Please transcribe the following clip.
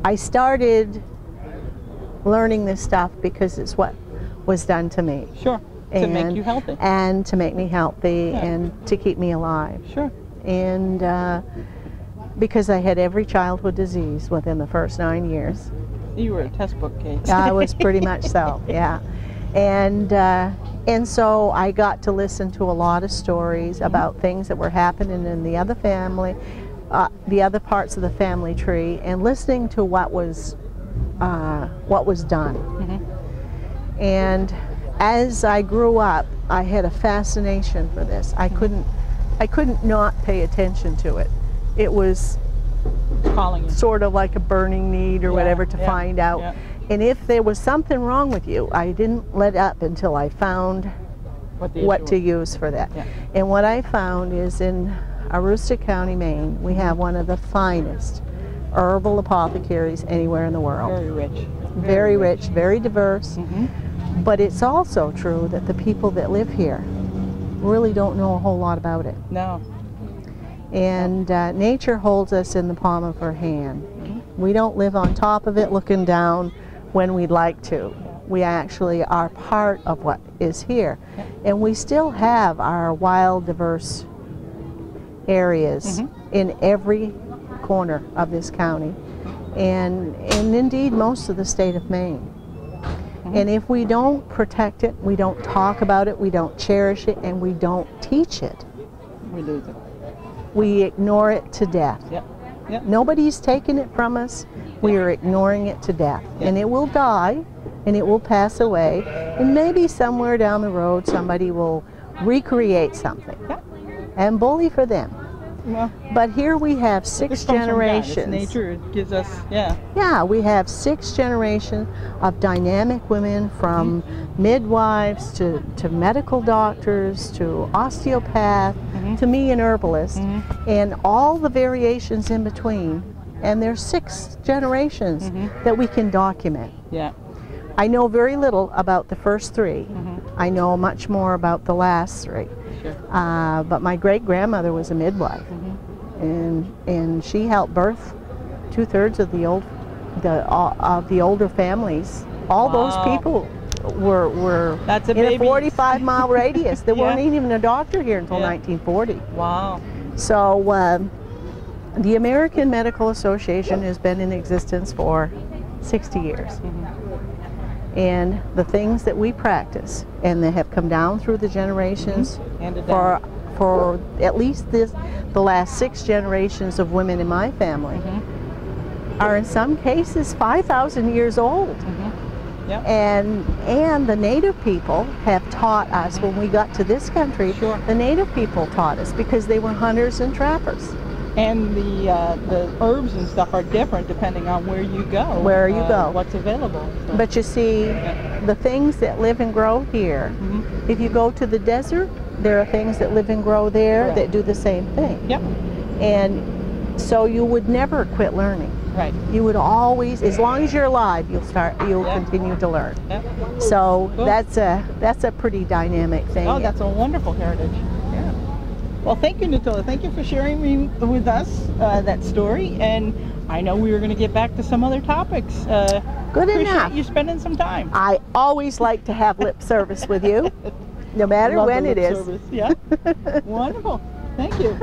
I started learning this stuff because it's what was done to me. Sure. To make you healthy. And to make me healthy, Yeah. and to keep me alive. Sure. And because I had every childhood disease within the first 9 years. You were a textbook case. I was pretty much so, yeah. And so I got to listen to a lot of stories about things that were happening in the other family, the other parts of the family tree, and listening to what was done. And as I grew up, I had a fascination for this. I couldn't not pay attention to it. It was Calling you. sort of like a burning need or whatever to find out. Yeah. And if there was something wrong with you, I didn't let up until I found what to use for that. Yeah. And what I found is in Aroostook County, Maine, we have one of the finest herbal apothecaries anywhere in the world. Very rich. Very rich, very diverse. But it's also true that the people that live here really don't know a whole lot about it. No. And nature holds us in the palm of her hand. We don't live on top of it looking down when we'd like to. We actually are part of what is here. And we still have our wild, diverse areas in every corner of this county, and indeed most of the state of Maine. And if we don't protect it, we don't talk about it, we don't cherish it, and we don't teach it, We lose it. we ignore it to death. Yep. Nobody's taking it from us. We are ignoring it to death. And it will die, and it will pass away, and maybe somewhere down the road somebody will recreate something. And bully for them. Well, but here we have 6 generations. It's nature. It gives us, Yeah, we have 6 generations of dynamic women, from midwives to medical doctors to osteopath to me, an herbalist, and all the variations in between. And there's 6 generations that we can document. Yeah. I know very little about the first 3. I know much more about the last 3. Sure. But my great-grandmother was a midwife, and she helped birth 2/3 of the older families. All those people were in a 45-mile radius. There weren't even a doctor here until 1940. Wow. So the American Medical Association has been in existence for 60 years. And the things that we practice, and they have come down through the generations for at least the last 6 generations of women in my family, are in some cases 5,000 years old. And the native people have taught us. When we got to this country, the native people taught us, because they were hunters and trappers. And the herbs and stuff are different depending on where you go. Where you go. What's available. So. But you see, the things that live and grow here, if you go to the desert, there are things that live and grow there that do the same thing. And so you would never quit learning. Right. You would always, as long as you're alive, you'll continue to learn. So cool. that's a pretty dynamic thing. Oh, that's a wonderful heritage. Yeah. Well, thank you, Natalia. Thank you for sharing with us that story. And I know we were going to get back to some other topics. Good enough. Appreciate you spending some time. I always like to have lip service with you, no matter when it is. Service. Yeah. Wonderful. Thank you.